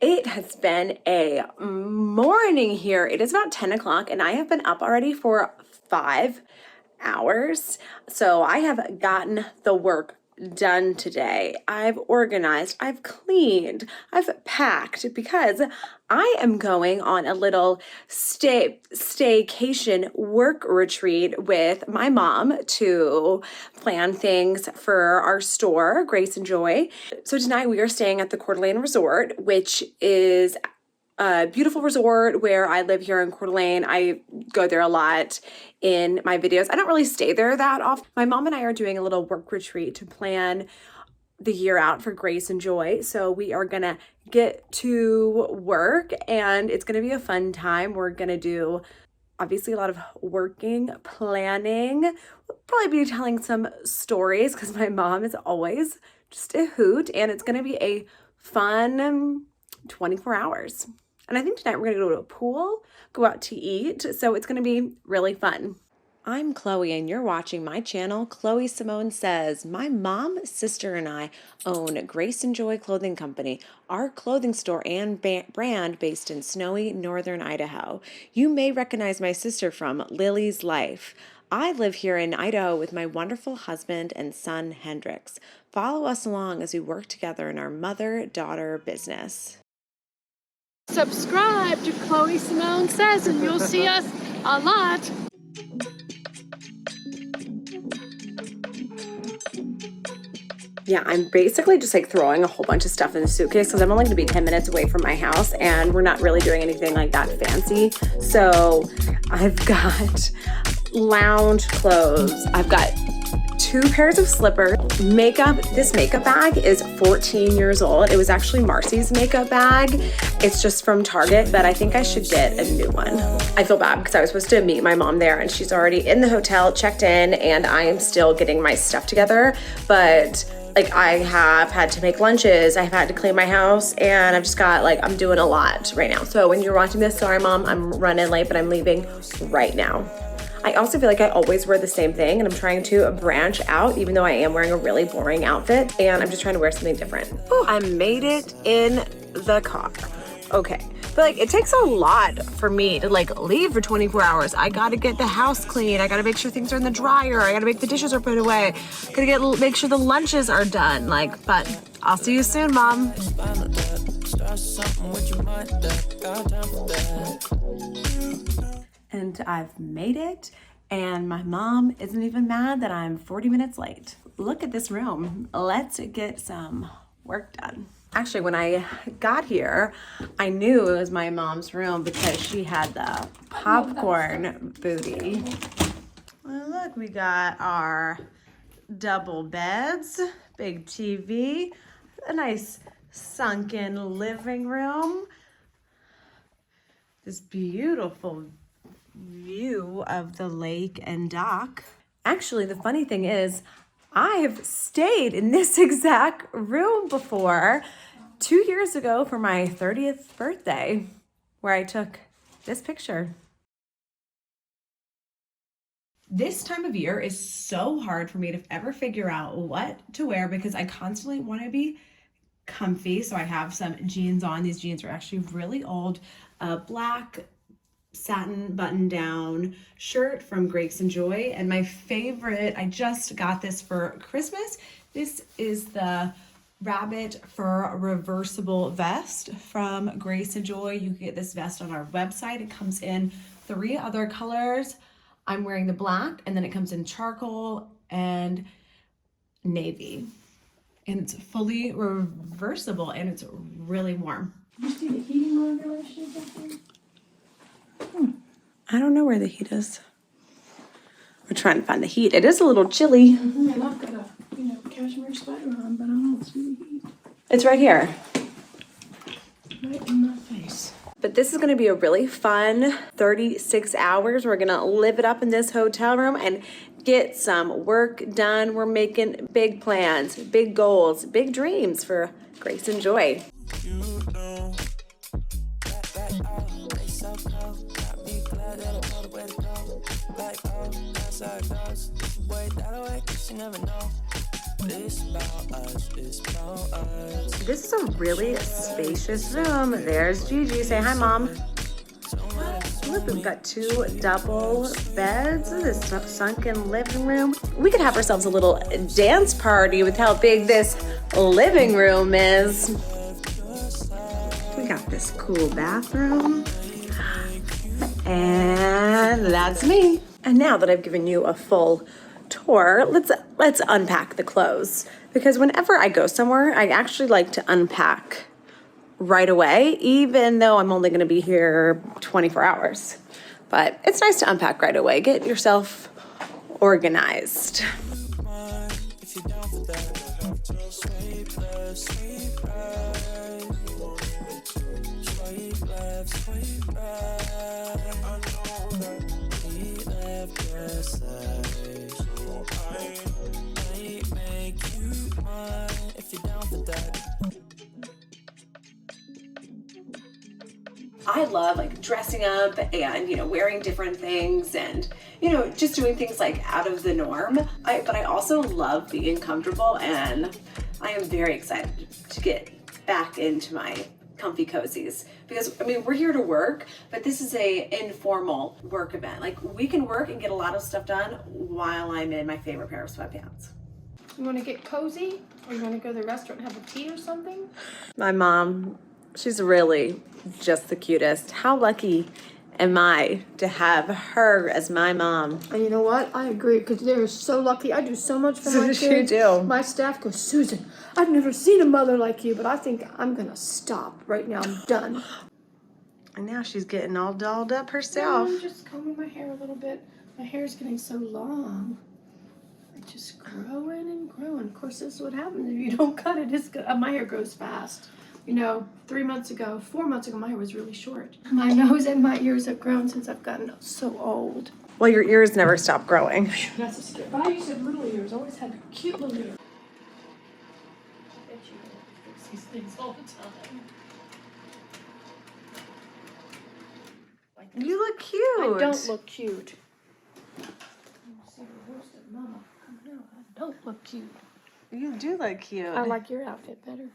It has been a morning here. It is about 10 o'clock and I have been up already for 5 hours. So I have gotten the work done today. I've organized, I've cleaned, I've packed because I am going on a little staycation work retreat with my mom to plan things for our store, Grace and Joy. So tonight we are staying at the Coeur d'Alene Resort, which is a beautiful resort where I live here in Coeur d'Alene. I go there a lot in my videos. I don't really stay there that often. My mom and I are doing a little work retreat to plan the year out for Grace and Joy. So we are gonna get to work and it's gonna be a fun time. We're gonna do obviously a lot of working, planning. We'll probably be telling some stories because my mom is always just a hoot, and it's gonna be a fun 24 hours. And I think tonight we're gonna go to a pool, go out to eat. So it's gonna be really fun. I'm Chloe and you're watching my channel, Chloe Simone Says. My mom, sister, and I own Grace and Joy Clothing Company, our clothing store and brand based in snowy northern Idaho. You may recognize my sister from Lily's Life. I live here in Idaho with my wonderful husband and son, Hendrix. Follow us along as we work together in our mother-daughter business. Subscribe to Chloe Simone Says and you'll see us a lot. Yeah, I'm basically just like throwing a whole bunch of stuff in the suitcase because I'm only going to be 10 minutes away from my house and we're not really doing anything like that fancy. So I've got lounge clothes. I've got 2 pairs of slippers, makeup. This makeup bag is 14 years old. It was actually Marcy's makeup bag. It's just from Target, but I think I should get a new one. I feel bad because I was supposed to meet my mom there and she's already in the hotel, checked in, and I am still getting my stuff together. But like I have had to make lunches, I've had to clean my house, and I've just got like, I'm doing a lot right now. So when you're watching this, sorry mom, I'm running late, but I'm leaving right now. I also feel like I always wear the same thing and I'm trying to branch out even though I am wearing a really boring outfit and I'm just trying to wear something different. Ooh, I made it in the car. Okay, but like it takes a lot for me to like leave for 24 hours. I gotta get the house clean. I gotta make sure things are in the dryer. I gotta make the dishes are put away. Make sure the lunches are done. Like, but I'll see you soon, mom. And I've made it, and my mom isn't even mad that I'm 40 minutes late. Look at this room. Let's get some work done. Actually, when I got here, I knew it was my mom's room because she had the popcorn booty. Well, look, we got our double beds, big TV, a nice sunken living room, this beautiful view of the lake and dock. Actually, the funny thing is, I've stayed in this exact room before 2 years ago for my 30th birthday, where I took this picture. This time of year is so hard for me to ever figure out what to wear because I constantly want to be comfy. So I have some jeans on. These jeans are actually really old, black satin button down shirt from Grace and Joy, and my favorite, I just got this for Christmas. This is the rabbit fur reversible vest from Grace and Joy. You can get this vest on our website. It comes in 3 other colors. I'm wearing the black, and then it comes in charcoal and navy, and it's fully reversible and it's really warm. You see the heating regulations up there? I don't know where the heat is. We're trying to find the heat. It is a little chilly. And I've got a, cashmere sweater on, but I don't see the heat. It's right here. Right in my face. But this is gonna be a really fun 36 hours. We're gonna live it up in this hotel room and get some work done. We're making big plans, big goals, big dreams for Grace and Joy. This is a really spacious room. There's Gigi. Say hi, Mom. Look, we've got 2 double beds. This sunken living room. We could have ourselves a little dance party with how big this living room is. We got this cool bathroom. And that's me. And now that I've given you a full tour, let's unpack the clothes. Because whenever I go somewhere, I actually like to unpack right away, even though I'm only gonna be here 24 hours. But it's nice to unpack right away. Get yourself organized. I love like dressing up and, wearing different things and, just doing things like out of the norm. But I also love being comfortable, and I am very excited to get back into my comfy cozies because we're here to work, but this is a informal work event. Like, we can work and get a lot of stuff done while I'm in my favorite pair of sweatpants. You want to get cozy, or you want to go to the restaurant and have a tea or something? My mom, she's really just the cutest. How lucky am I to have her as my mom? And you know what? I agree, because they're so lucky. I do so much for my kids. You do. My staff goes, Susan, I've never seen a mother like you, but I think I'm going to stop right now. I'm done. And now she's getting all dolled up herself. I'm just combing my hair a little bit. My hair is getting so long. It's just growing and growing. Of course, this is what happens if you don't cut it. My hair grows fast. 4 months ago, my hair was really short. My nose and my ears have grown since I've gotten so old. Well, your ears never stop growing. That's a scare. But I used to have little ears. I always had cute little ears. I bet you fix these things all the time. You look cute. I don't look cute. I don't look cute. You do look cute. I like your outfit better.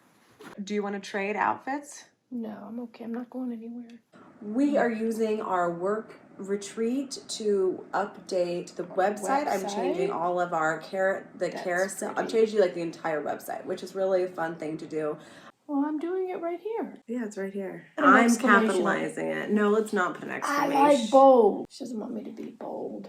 Do you want to trade outfits? No, I'm okay. I'm not going anywhere. We are using our work retreat to update the website. I'm changing all of our carousel. I'm changing like the entire website, which is really a fun thing to do. Well, I'm doing it right here. Yeah, it's right here. An I'm exclamation. capitalizing it. No, let's not put an I exclamation. like bold. She doesn't want me to be bold.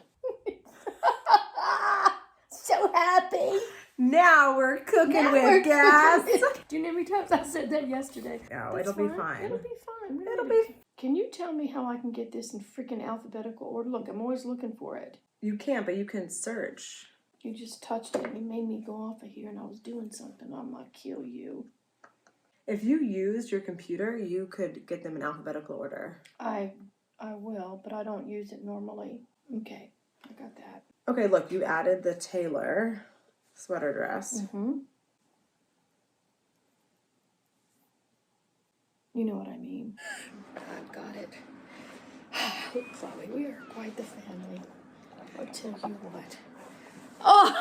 So happy. Now we're cooking with gas. Do you know how many times I said that yesterday? No, That's it'll be fine. It'll be fine. Really. It'll be. Can you tell me how I can get this in freaking alphabetical order? Look, I'm always looking for it. You can't, but you can search. You just touched it and you made me go off of here and I was doing something. I'm gonna kill you. If you used your computer, you could get them in alphabetical order. I will, but I don't use it normally. Okay, I got that. Okay, look, you added the Taylor sweater dress. Mm-hmm. You know what I mean. I've got it. Look, Chloe, we are quite the family. I'll tell you what. Oh!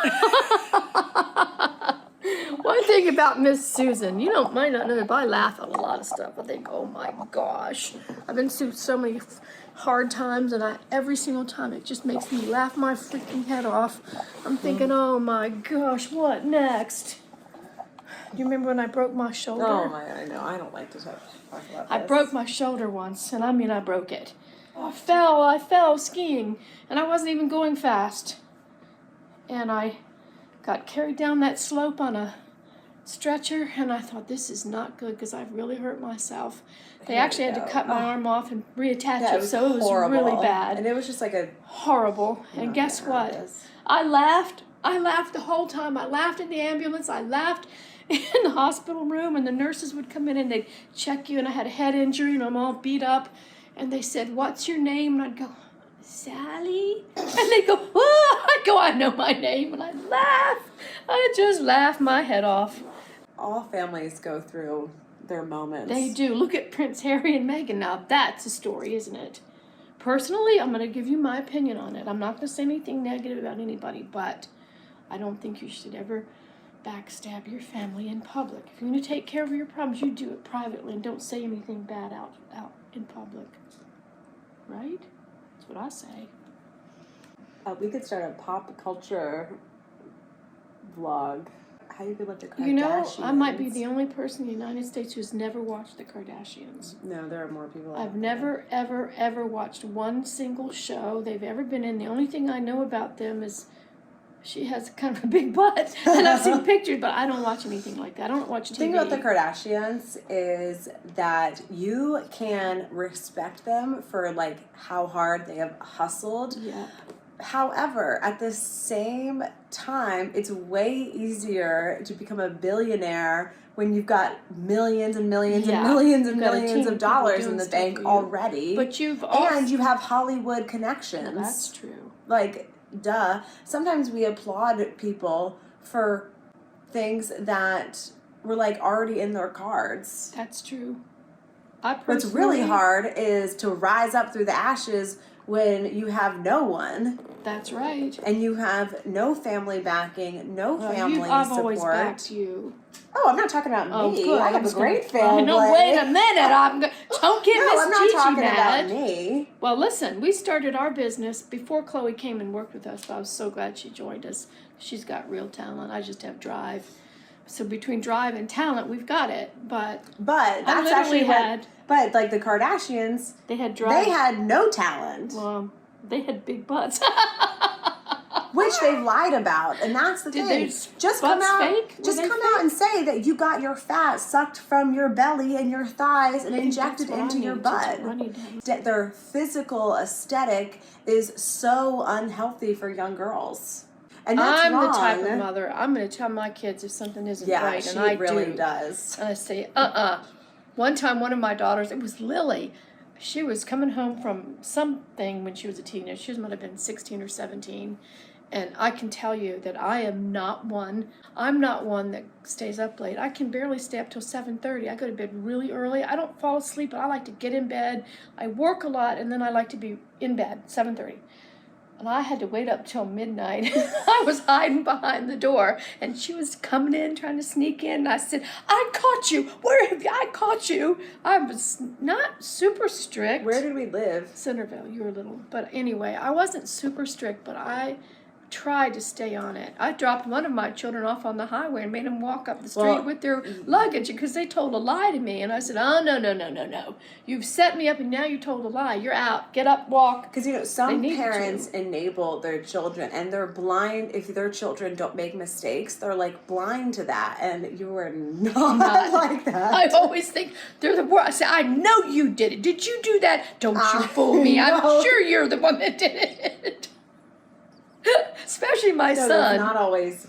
One thing about Miss Susan, might not know, but I laugh at a lot of stuff. I think, oh my gosh. I've been through so many hard times, and every single time it just makes me laugh my freaking head off. I'm thinking, oh my gosh, what next? Do you remember when I broke my shoulder? Oh my God, I know. I don't like to talk about this. I broke my shoulder once, and I broke it. I fell skiing, and I wasn't even going fast. And I got carried down that slope on a stretcher, and I thought, this is not good because I've really hurt myself. They actually had to cut my arm off and reattach it, so it was really bad. And it was just like a... Horrible. And guess what? I laughed the whole time. I laughed in the ambulance. I laughed in the hospital room, and the nurses would come in and they'd check you, and I had a head injury, and I'm all beat up. And they said, what's your name? And I'd go, Sally? And they'd go, oh! I'd go, I know my name. And I'd laugh. I just laugh my head off. All families go through their moments. They do. Look at Prince Harry and Meghan. Now that's a story, isn't it? Personally, I'm going to give you my opinion on it. I'm not going to say anything negative about anybody, but I don't think you should ever backstab your family in public. If you're going to take care of your problems, you do it privately and don't say anything bad out in public. Right? That's what I say. We could start a pop culture vlog. How you feel about the Kardashians? You know, I might be the only person in the United States who's never watched the Kardashians. No, there are more people. I've never, ever watched one single show they've ever been in. The only thing I know about them is she has kind of a big butt. And I've seen pictures, but I don't watch anything like that. I don't watch TV. The thing about the Kardashians is that you can respect them for, like, how hard they have hustled. Yeah. However, at the same time, it's way easier to become a billionaire when you've got millions and millions and millions and millions of dollars in the bank already. But and you have Hollywood connections. No, that's true. Like, duh. Sometimes we applaud people for things that were, like, already in their cards. That's true. What's really hard is to rise up through the ashes when you have no one. That's right. And you have no family backing, no family support. I've always backed you. Oh, I'm not talking about me. Good. I have a great family. No, wait a minute. Don't get Miss I'm not Gigi talking mad. about me. Well, listen, we started our business before Chloe came and worked with us, but I was so glad she joined us. She's got real talent. I just have drive. So between drive and talent, we've got it. But that's actually But, like, the Kardashians, they had drive. They had no talent. Well, they had big butts. Which they've lied about, and that's the thing. Just come out, and say that you got your fat sucked from your belly and your thighs and injected into your butt. Their physical aesthetic is so unhealthy for young girls. And that's I'm the type of mother, I'm going to tell my kids if something isn't right, and I really does. And I say, One time, one of my daughters, it was Lily, she was coming home from something when she was a teenager. She might have been 16 or 17. And I can tell you that I'm not one that stays up late. I can barely stay up till 7:30. I go to bed really early. I don't fall asleep, but I like to get in bed. I work a lot, and then I like to be in bed, 7:30. And I had to wait up till midnight. I was hiding behind the door, and she was coming in, trying to sneak in. And I said, I caught you. Where have you? I caught you. I was not super strict. Where did we live? Centerville. You were little. But anyway, I wasn't super strict, but I tried to stay on it. I dropped one of my children off on the highway and made them walk up the street with their luggage because they told a lie to me. And I said, oh, no. You've set me up and now you told a lie. You're out. Get up, walk. Because, some parents enable their children and they're blind. If their children don't make mistakes, they're, like, blind to that. And you were not like that. I always think they're the worst. I say, I know you did it. Did you do that? Don't you fool me. I'm sure you're the one that did it. Especially my son. That's not always.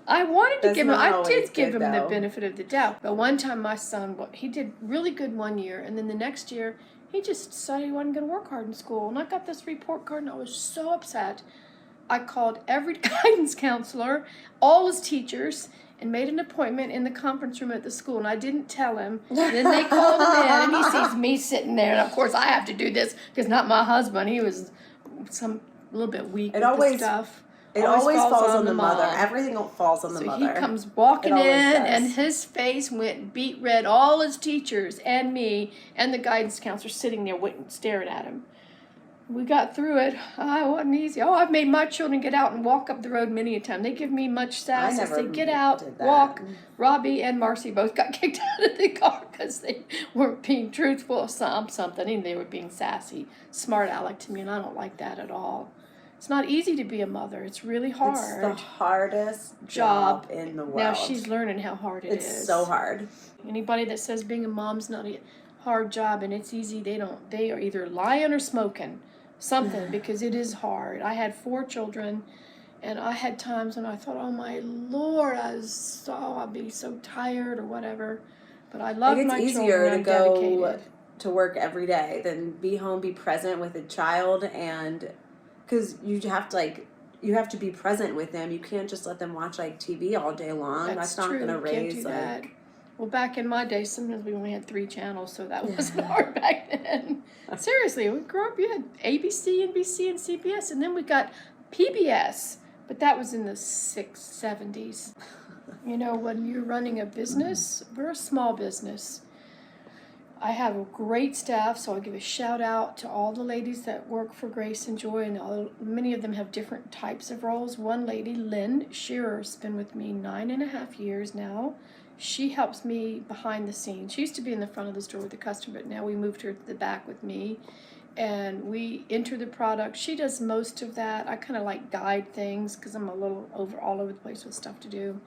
I wanted to give him. I did give him the benefit of the doubt. But one time, my son, he did really good one year, and then the next year, he just decided he wasn't going to work hard in school. And I got this report card, and I was so upset. I called every guidance counselor, all his teachers, and made an appointment in the conference room at the school. And I didn't tell him. Then they called him in, and he sees me sitting there. And of course, I have to do this because not my husband. He was a little bit weak with the stuff. It always falls on the mother. Everything falls on the mother. So he comes walking in, and his face went beet red. All his teachers and me and the guidance counselor sitting there waiting, staring at him. We got through it. It wasn't easy. I've made my children get out and walk up the road many a time. They give me much sass. I say, get out, walk. Robbie and Marcy both got kicked out of the car because they weren't being truthful or something, and they were being sassy. Smart aleck to me, and I don't like that at all. It's not easy to be a mother. It's really hard. It's the hardest job in the world. Now she's learning how hard it is. It's so hard. Anybody that says being a mom's not a hard job and it's easy, they are either lying or smoking something because it is hard. I had 4 children, and I had times when I thought, oh my Lord, I'll be so tired or whatever. But I love my children. It's easier to go to work every day than be home, be present with a child, and because you have to be present with them. You can't just let them watch TV all day long. That's not going to raise that. Well, back in my day, sometimes we only had 3 channels, so that wasn't hard back then. Seriously, we grew up, you had ABC, NBC, and CBS, and then we got PBS, but that was in the 70s. You know, when you're running a business, we're a small business. I have a great staff, so I'll give a shout out to all the ladies that work for Grace and Joy, and many of them have different types of roles. One lady, Lynn Shearer, has been with me 9.5 years now. She helps me behind the scenes. She used to be in the front of the store with the customer, but now we moved her to the back with me, and we enter the product. She does most of that. I kind of like guide things because I'm a little all over the place with stuff to do.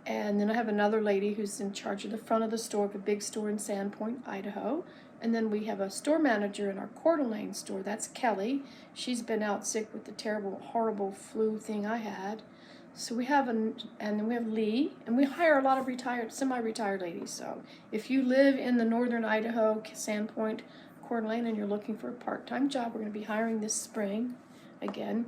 And then I have another lady who's in charge of the front of the store of a big store in Sandpoint, Idaho. And then we have a store manager in our Coeur d'Alene store. That's Kelly. She's been out sick with the terrible, horrible flu thing I had. So we have and then we have Lee, and we hire a lot of retired, semi-retired ladies. So if you live in the northern Idaho, Sandpoint, Coeur d'Alene, and you're looking for a part-time job, we're going to be hiring this spring again.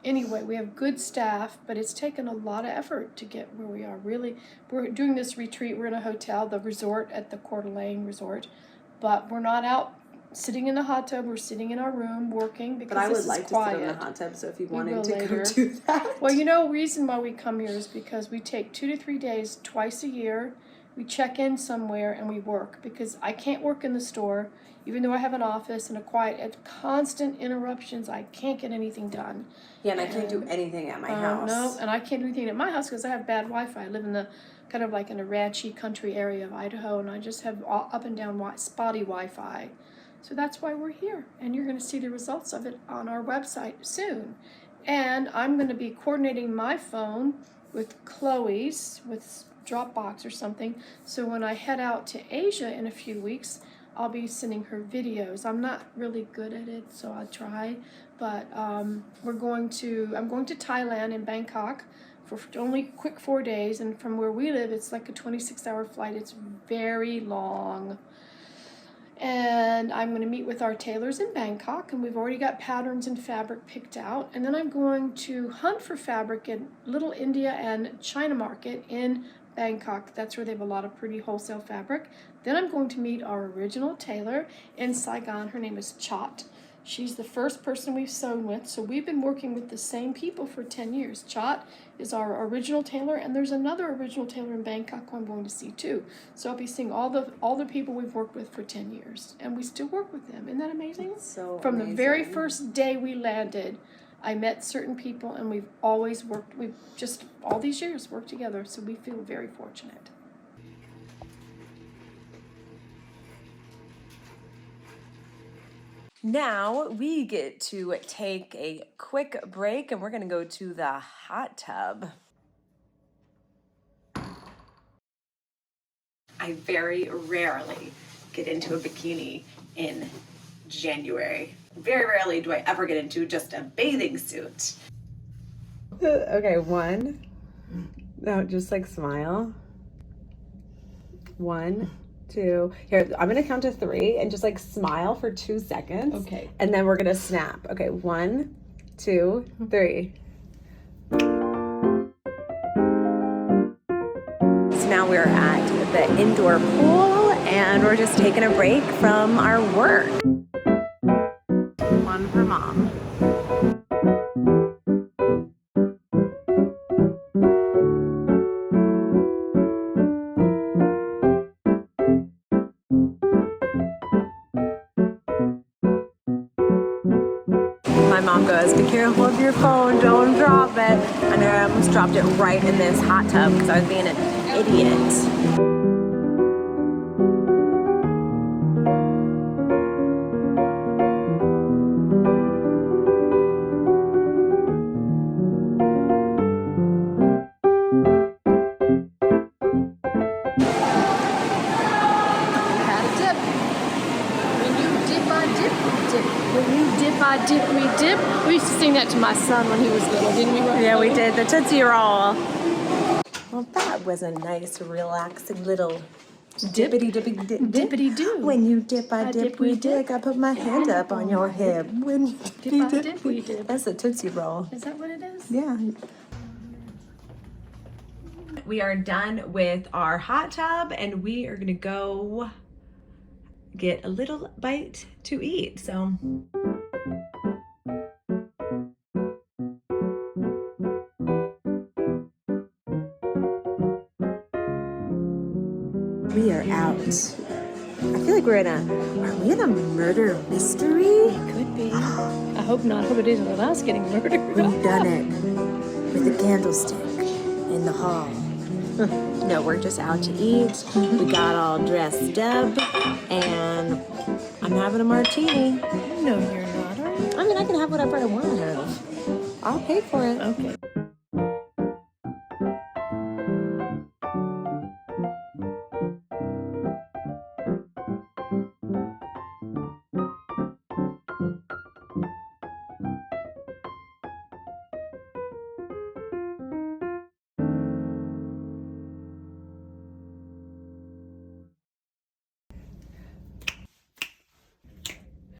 Anyway, we have good staff, but it's taken a lot of effort to get where we are. Really, we're doing this retreat. We're in a hotel, the resort at the Coeur d'Alene Resort, but we're not out sitting in the hot tub. We're sitting in our room working because But I this would is like quiet. to sit in the hot tub, so if you We wanted will to later. go do that. Well, you know, reason why we come here is because we take 2 to 3 days twice a year. We check in somewhere and we work because I can't work in the store, even though I have an office and a quiet. It's constant interruptions. I can't get anything done. Yeah, and I can't do anything at my house. No, and I can't do anything at my house because I have bad Wi-Fi. I live in the kind of like in a ranchy country area of Idaho, and I just have up and down spotty Wi-Fi. So that's why we're here, and you're going to see the results of it on our website soon. And I'm going to be coordinating my phone with Chloe's, with Dropbox or something. So when I head out to Asia in a few weeks, I'll be sending her videos. I'm not really good at it, so I'll try. But I'm going to Thailand in Bangkok for only quick 4 days. And from where we live, it's like a 26-hour flight. It's very long. And I'm going to meet with our tailors in Bangkok, and we've already got patterns and fabric picked out. And then I'm going to hunt for fabric in Little India and China Market in Bangkok. That's where they have a lot of pretty wholesale fabric. Then I'm going to meet our original tailor in Saigon. Her name is Chot. She's the first person we've sewn with, so we've been working with the same people for 10 years. Chot is our original tailor, and there's another original tailor in Bangkok who I'm going to see too. So I'll be seeing all the people we've worked with for 10 years, and we still work with them. Isn't that amazing? So From amazing. the very first day we landed, I met certain people, and we've always worked, we've just all these years worked together, so we feel very fortunate. Now we get to take a quick break, and we're going to go to the hot tub. I very rarely get into a bikini in January. Very rarely do I ever get into just a bathing suit. Okay, one. No, just like smile. 1, 2. Here, I'm gonna count to 3 and just like smile for 2 seconds. Okay. And then we're gonna snap. Okay, 1, 2, 3. So now we're at the indoor pool, and we're just taking a break from our work. One for Mom. My mom goes, be careful of your phone, don't drop it. And I almost dropped it right in this hot tub because I was being an idiot. Dip, we dip. We used to sing that to my son when he was little, didn't we? Yeah, we did the Tootsie Roll. Well, that was a nice, relaxing little dippity dippy dip. Dippity do. When you dip, I dip, we dig. I put my hand up on your hip. When you Dip, I dip, we dip. That's the Tootsie Roll. Is that what it is? Yeah. We are done with our hot tub, and we are gonna go get a little bite to eat. So. I feel like are we in a murder mystery? It could be. I hope not. I hope it isn't us getting murdered. We've done it with a candlestick in the hall. No, we're just out to eat. We got all dressed up, and I'm having a martini. No, you're not, are you? I mean, I can have whatever I want to have. I'll pay for it. Okay.